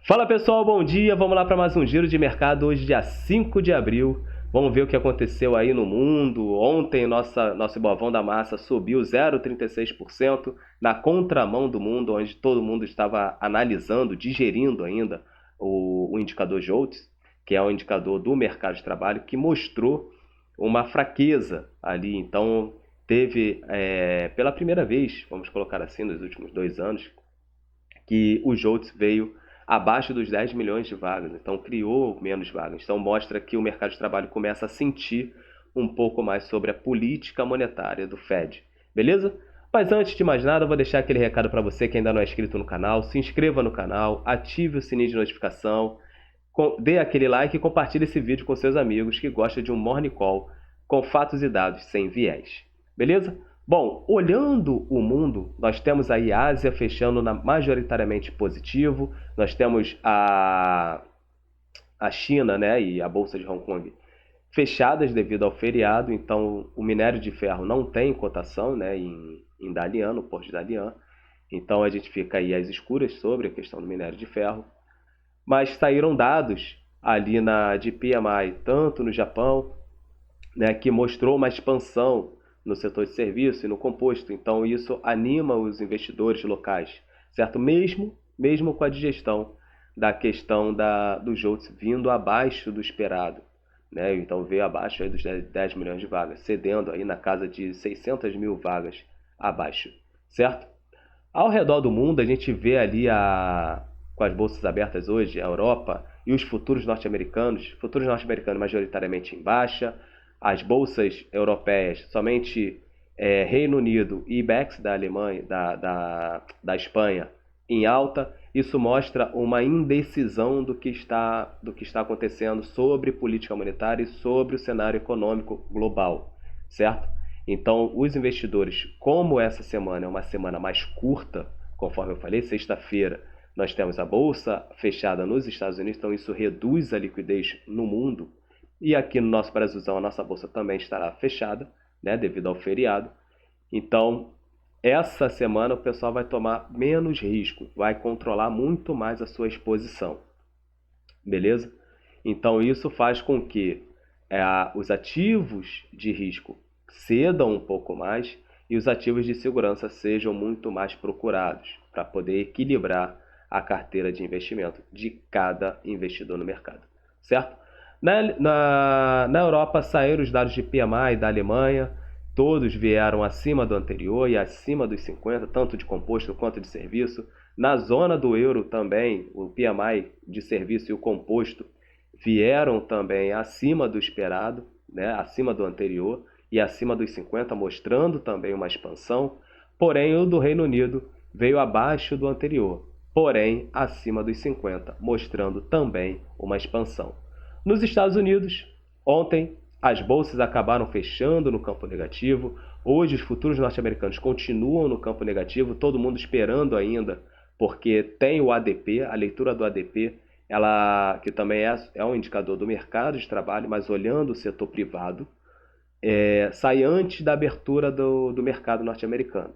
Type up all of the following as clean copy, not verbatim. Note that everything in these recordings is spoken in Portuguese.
Fala pessoal, bom dia. Vamos lá para mais um giro de mercado hoje, dia 5 de abril. Vamos ver o que aconteceu aí no mundo. Ontem, nosso Ibovão da Massa subiu 0,36% na contramão do mundo, onde todo mundo estava analisando, digerindo ainda o indicador JOLTS, que é o indicador do mercado de trabalho, que mostrou uma fraqueza ali. Então, teve, pela primeira vez, vamos colocar assim, nos últimos 2 anos, que o JOLTS veio abaixo dos 10 milhões de vagas, então criou menos vagas. Então mostra que o mercado de trabalho começa a sentir um pouco mais sobre a política monetária do Fed. Beleza? Mas antes de mais nada, eu vou deixar aquele recado para você que ainda não é inscrito no canal. Se inscreva no canal, ative o sininho de notificação, dê aquele like e compartilhe esse vídeo com seus amigos que gostam de um morning call com fatos e dados sem viés. Beleza? Bom, olhando o mundo, nós temos aí a Ásia fechando majoritariamente positivo, nós temos a China, né, e a Bolsa de Hong Kong fechadas devido ao feriado, então o minério de ferro não tem cotação, né, em Dalian, no Porto de Dalian, então a gente fica aí às escuras sobre a questão do minério de ferro, mas saíram dados ali de PMI, tanto no Japão, né, que mostrou uma expansão no setor de serviço e no composto. Então isso anima os investidores locais, certo? Mesmo com a digestão da questão do JOLTS vindo abaixo do esperado, né? Então veio abaixo aí dos 10 milhões de vagas, cedendo aí na casa de 600 mil vagas abaixo, certo? Ao redor do mundo a gente vê ali com as bolsas abertas hoje, a Europa e os futuros norte-americanos majoritariamente em baixa, as bolsas europeias, somente Reino Unido e IBEX da Alemanha, da Espanha em alta. Isso mostra uma indecisão do que está acontecendo sobre política monetária e sobre o cenário econômico global, certo? Então, os investidores, como essa semana é uma semana mais curta, conforme eu falei, sexta-feira nós temos a bolsa fechada nos Estados Unidos, então isso reduz a liquidez no mundo. E aqui no nosso Brasilzão, a nossa bolsa também estará fechada, né, devido ao feriado. Então, essa semana o pessoal vai tomar menos risco, vai controlar muito mais a sua exposição. Beleza? Então, isso faz com que os ativos de risco cedam um pouco mais e os ativos de segurança sejam muito mais procurados para poder equilibrar a carteira de investimento de cada investidor no mercado, certo? Na Europa saíram os dados de PMI da Alemanha, todos vieram acima do anterior e acima dos 50, tanto de composto quanto de serviço. Na zona do euro também, o PMI de serviço e o composto vieram também acima do esperado, né, acima do anterior e acima dos 50, mostrando também uma expansão. Porém, o do Reino Unido veio abaixo do anterior, porém acima dos 50, mostrando também uma expansão. Nos Estados Unidos, ontem as bolsas acabaram fechando no campo negativo. Hoje os futuros norte-americanos continuam no campo negativo, todo mundo esperando ainda, porque tem o ADP, a leitura do ADP, ela que também é um indicador do mercado de trabalho, mas olhando o setor privado, sai antes da abertura do mercado norte-americano.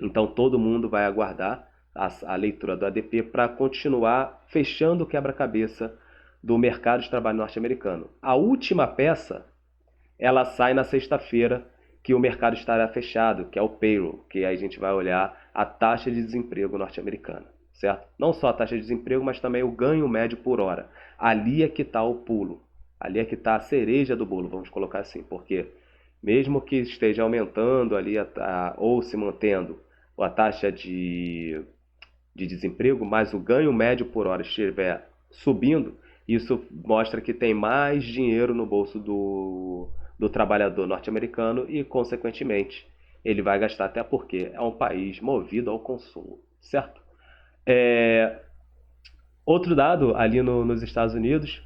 Então todo mundo vai aguardar a leitura do ADP para continuar fechando o quebra-cabeça do mercado de trabalho norte-americano. A última peça, ela sai na sexta-feira, que o mercado estará fechado, que é o payroll, que aí a gente vai olhar a taxa de desemprego norte-americana, certo? Não só a taxa de desemprego, mas também o ganho médio por hora. Ali é que está o pulo, ali é que está a cereja do bolo, vamos colocar assim, porque mesmo que esteja aumentando ali ou se mantendo a taxa de desemprego, mas o ganho médio por hora estiver subindo, isso mostra que tem mais dinheiro no bolso do trabalhador norte-americano e, consequentemente, ele vai gastar, até porque é um país movido ao consumo, certo? Outro dado ali nos Estados Unidos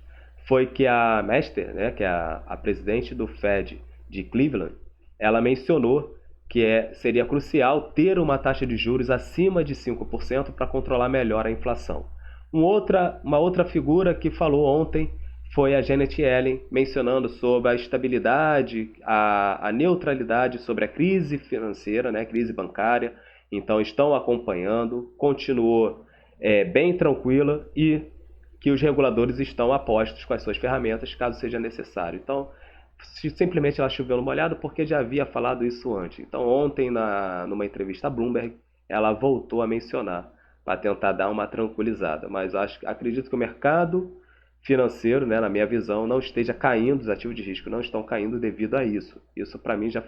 foi que a Mester, né, que é a presidente do Fed de Cleveland, ela mencionou que seria crucial ter uma taxa de juros acima de 5% para controlar melhor a inflação. Uma outra figura que falou ontem foi a Janet Yellen, mencionando sobre a estabilidade, a neutralidade sobre a crise financeira, né, crise bancária. Então estão acompanhando, continuou bem tranquila e que os reguladores estão a postos com as suas ferramentas, caso seja necessário. Então, simplesmente ela choveu no molhado porque já havia falado isso antes. Então, ontem, numa entrevista à Bloomberg, ela voltou a mencionar para tentar dar uma tranquilizada. Mas acredito que o mercado financeiro, né, na minha visão, não esteja caindo, os ativos de risco não estão caindo devido a isso. Isso, para mim, já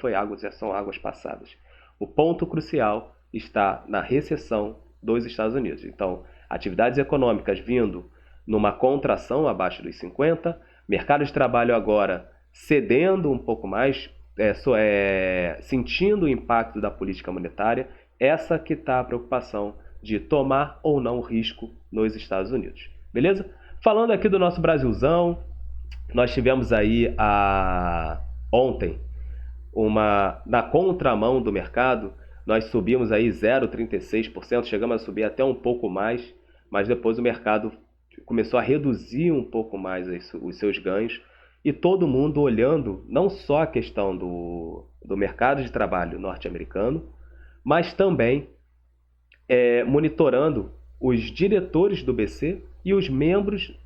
são águas passadas. O ponto crucial está na recessão dos Estados Unidos. Então, atividades econômicas vindo numa contração abaixo dos 50, mercado de trabalho agora cedendo um pouco mais, sentindo o impacto da política monetária, essa que está a preocupação de tomar ou não risco nos Estados Unidos. Beleza? Falando aqui do nosso Brasilzão, nós tivemos aí ontem, na contramão do mercado, nós subimos aí 0,36%, chegamos a subir até um pouco mais, mas depois o mercado começou a reduzir um pouco mais os seus ganhos, e todo mundo olhando não só a questão do mercado de trabalho norte-americano, mas também monitorando os diretores do BC e os membros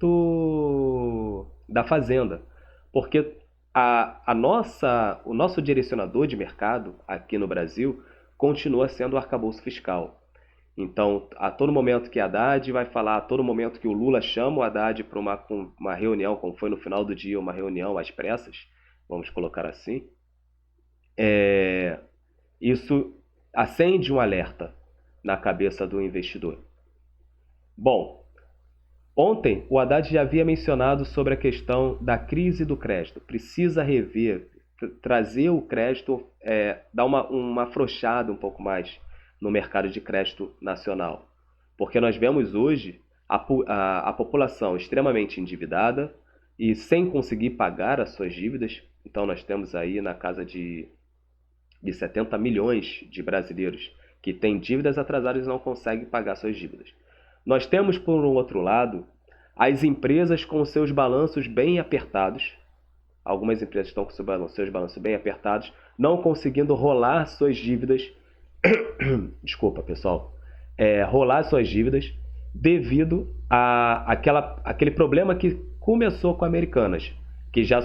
da Fazenda, porque o nosso direcionador de mercado aqui no Brasil continua sendo o arcabouço fiscal. Então, a todo momento que Haddad vai falar, a todo momento que o Lula chama o Haddad para uma reunião, como foi no final do dia, uma reunião às pressas, vamos colocar assim, isso acende um alerta na cabeça do investidor. Bom, ontem o Haddad já havia mencionado sobre a questão da crise do crédito. Precisa rever, trazer o crédito, dar uma afrouxada um pouco mais no mercado de crédito nacional. Porque nós vemos hoje a população extremamente endividada e sem conseguir pagar as suas dívidas. Então nós temos aí na casa de 70 milhões de brasileiros que têm dívidas atrasadas e não conseguem pagar suas dívidas. Nós temos, por um outro lado, as empresas com seus balanços bem apertados. Algumas empresas estão com seus balanços bem apertados, não conseguindo rolar suas dívidas. Desculpa, pessoal. Rolar suas dívidas devido àquele problema que começou com Americanas, que já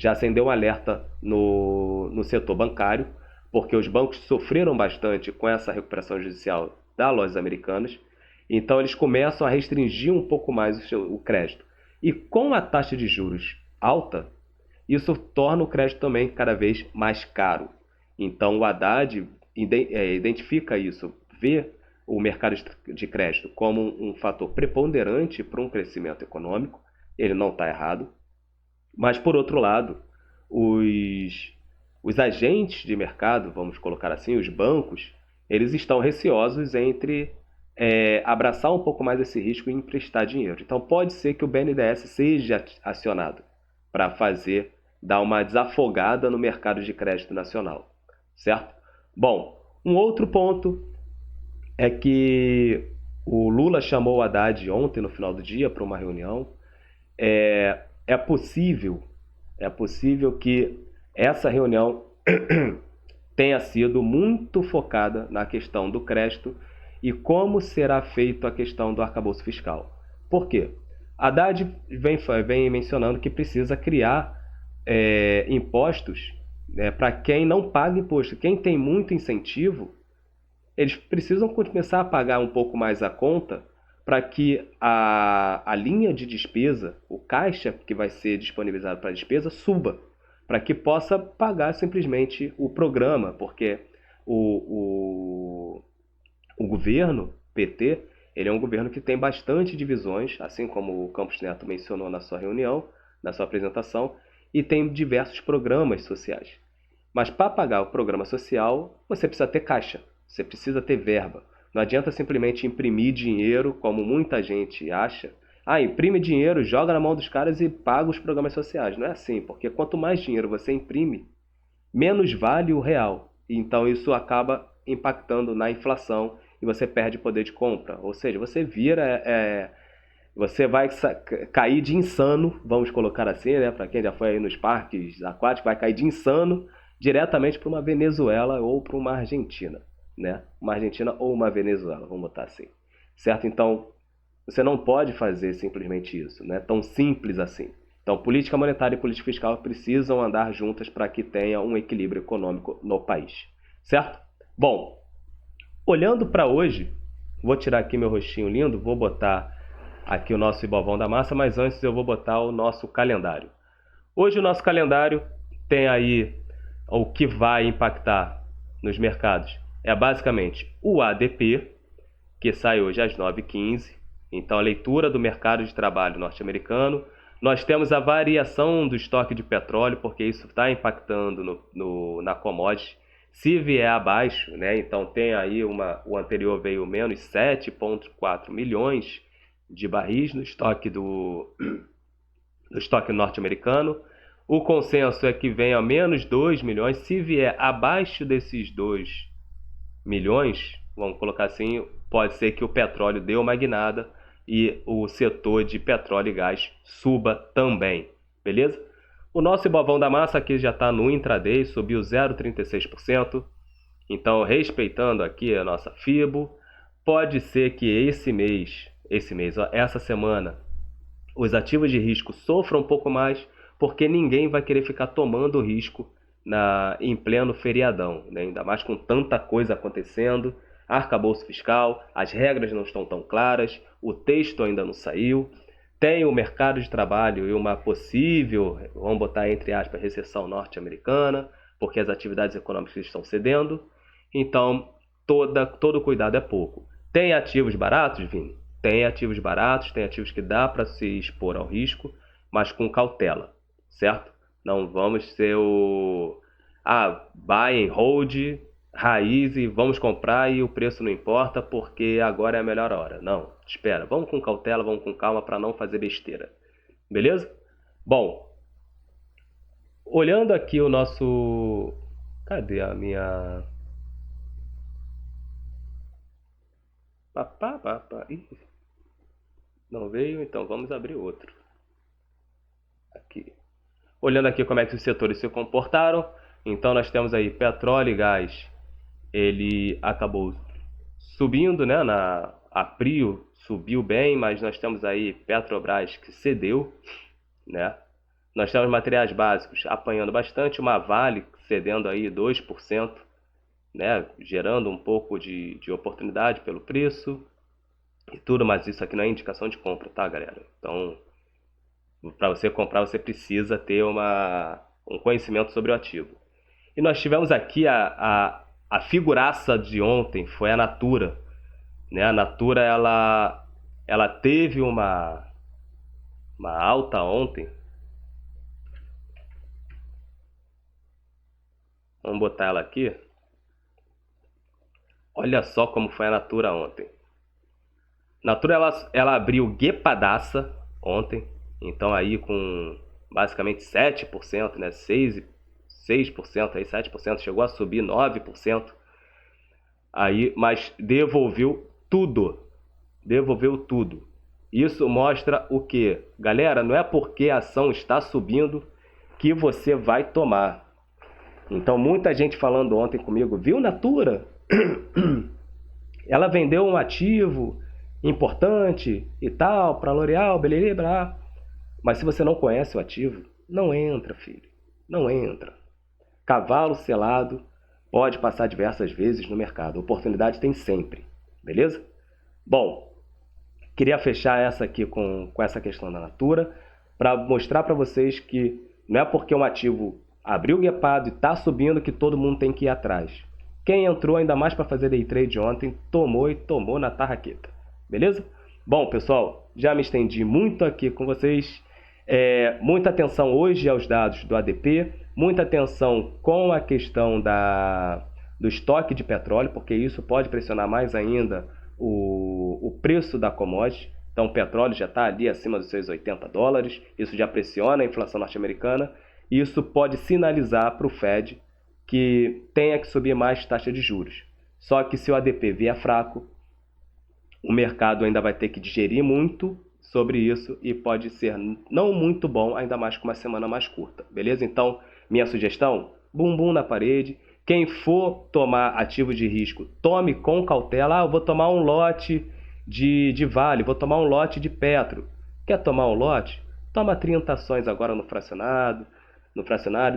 acendeu um alerta no setor bancário, porque os bancos sofreram bastante com essa recuperação judicial das lojas Americanas. Então eles começam a restringir um pouco mais o crédito. E com a taxa de juros alta, isso torna o crédito também cada vez mais caro. Então o Haddad identifica isso, vê o mercado de crédito como um fator preponderante para um crescimento econômico. Ele não está errado. Mas, por outro lado, os agentes de mercado, vamos colocar assim, os bancos, eles estão receosos entre abraçar um pouco mais esse risco e emprestar dinheiro. Então pode ser que o BNDES seja acionado para dar uma desafogada no mercado de crédito nacional, certo? Bom, um outro ponto é que o Lula chamou o Haddad ontem no final do dia para uma reunião. É possível que essa reunião tenha sido muito focada na questão do crédito e como será feita a questão do arcabouço fiscal. Por quê? Haddad vem mencionando que precisa criar impostos para quem não paga imposto. Quem tem muito incentivo, eles precisam começar a pagar um pouco mais a conta para que a linha de despesa, o caixa que vai ser disponibilizado para a despesa, suba, para que possa pagar simplesmente o programa, porque o governo PT, ele é um governo que tem bastante divisões, assim como o Campos Neto mencionou na sua reunião, na sua apresentação, e tem diversos programas sociais. Mas para pagar o programa social, você precisa ter caixa, você precisa ter verba. Não adianta simplesmente imprimir dinheiro, como muita gente acha. Imprime dinheiro, joga na mão dos caras e paga os programas sociais. Não é assim, porque quanto mais dinheiro você imprime, menos vale o real. Então isso acaba impactando na inflação e você perde poder de compra. Ou seja, você você vai cair de insano, vamos colocar assim, né? Para quem já foi aí nos parques aquáticos, vai cair de insano diretamente para uma Venezuela ou para uma Argentina. Né? Uma Argentina ou uma Venezuela, vamos botar assim. certo? Então, você não pode fazer simplesmente isso, não é tão simples assim. Então, política monetária e política fiscal precisam andar juntas para que tenha um equilíbrio econômico no país, certo? Bom, olhando para hoje, vou tirar aqui meu rostinho lindo, vou botar aqui o nosso Ibovão da Massa, mas antes eu vou botar o nosso calendário. Hoje o nosso calendário tem aí o que vai impactar nos mercados. É basicamente o ADP, que sai hoje às 9h15. Então, a leitura do mercado de trabalho norte-americano. Nós temos a variação do estoque de petróleo, porque isso está impactando na commodity. Se vier abaixo, né, então tem aí o anterior veio menos 7,4 milhões de barris no estoque no estoque norte-americano. O consenso é que venha a menos 2 milhões. Se vier abaixo desses 2 milhões, vamos colocar assim, pode ser que o petróleo dê uma guinada e o setor de petróleo e gás suba também, beleza? O nosso Ibovão da Massa aqui já está no intraday, subiu 0,36%, então respeitando aqui a nossa FIBO, pode ser que essa semana, os ativos de risco sofram um pouco mais, porque ninguém vai querer ficar tomando risco em pleno feriadão, né? Ainda mais com tanta coisa acontecendo, arcabouço fiscal, as regras não estão tão claras, o texto ainda não saiu, tem o mercado de trabalho e uma possível, vamos botar entre aspas, recessão norte-americana, porque as atividades econômicas estão cedendo, então todo cuidado é pouco. Tem ativos baratos, Vini? Tem ativos baratos, tem ativos que dá para se expor ao risco, mas com cautela, certo? Não vamos ser buy and hold, raiz e vamos comprar e o preço não importa porque agora é a melhor hora. Não, espera, vamos com cautela, vamos com calma para não fazer besteira. Beleza? Bom, olhando aqui o nosso... Cadê a minha... Ih, não veio, então vamos abrir outro. Aqui. Olhando aqui como é que os setores se comportaram, então nós temos aí petróleo e gás, ele acabou subindo, né? A Prio subiu bem, mas nós temos aí Petrobras que cedeu, né? Nós temos materiais básicos apanhando bastante, uma Vale cedendo aí 2%, né? Gerando um pouco de oportunidade pelo preço e tudo, mas isso aqui não é indicação de compra, tá, galera? Então, para você comprar, você precisa ter um conhecimento sobre o ativo. E nós tivemos aqui a figuraça de ontem, foi a Natura. Né? A Natura, ela teve uma alta ontem. Vamos botar ela aqui. Olha só como foi a Natura ontem. Natura, ela abriu guepadaça ontem. Então aí com basicamente 7%, né? 6%, aí 7%, chegou a subir 9%. Aí, mas devolveu tudo. Devolveu tudo. Isso mostra o quê? Galera, não é porque a ação está subindo que você vai tomar. Então, muita gente falando ontem comigo, viu, Natura? Ela vendeu um ativo importante e tal, para L'Oréal, beleza. Mas se você não conhece o ativo, não entra, filho. Não entra. Cavalo selado pode passar diversas vezes no mercado. Oportunidade tem sempre. Beleza? Bom, queria fechar essa aqui com essa questão da Natura para mostrar para vocês que não é porque um ativo abriu guepado e está subindo que todo mundo tem que ir atrás. Quem entrou ainda mais para fazer day trade ontem, tomou na tarraqueta. Beleza? Bom, pessoal, já me estendi muito aqui com vocês. Muita atenção hoje aos dados do ADP, muita atenção com a questão do estoque de petróleo, porque isso pode pressionar mais ainda o preço da commodity. Então o petróleo já está ali acima dos seus $80, isso já pressiona a inflação norte-americana, e isso pode sinalizar para o Fed que tenha que subir mais taxa de juros. Só que se o ADP vier fraco, o mercado ainda vai ter que digerir muito sobre isso e pode ser não muito bom, ainda mais com uma semana mais curta, beleza? Então, minha sugestão, bumbum na parede. Quem for tomar ativo de risco, tome com cautela. Eu vou tomar um lote de Vale, vou tomar um lote de Petro. Quer tomar um lote? Toma 30 ações agora no fracionário,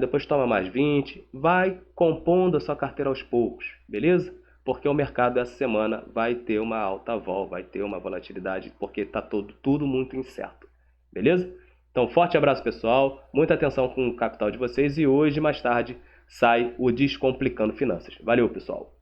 depois toma mais 20, vai compondo a sua carteira aos poucos, beleza? Porque o mercado essa semana vai ter uma alta vol, vai ter uma volatilidade, porque está tudo muito incerto, beleza? Então, forte abraço, pessoal, muita atenção com o capital de vocês e hoje, mais tarde, sai o Descomplicando Finanças. Valeu, pessoal!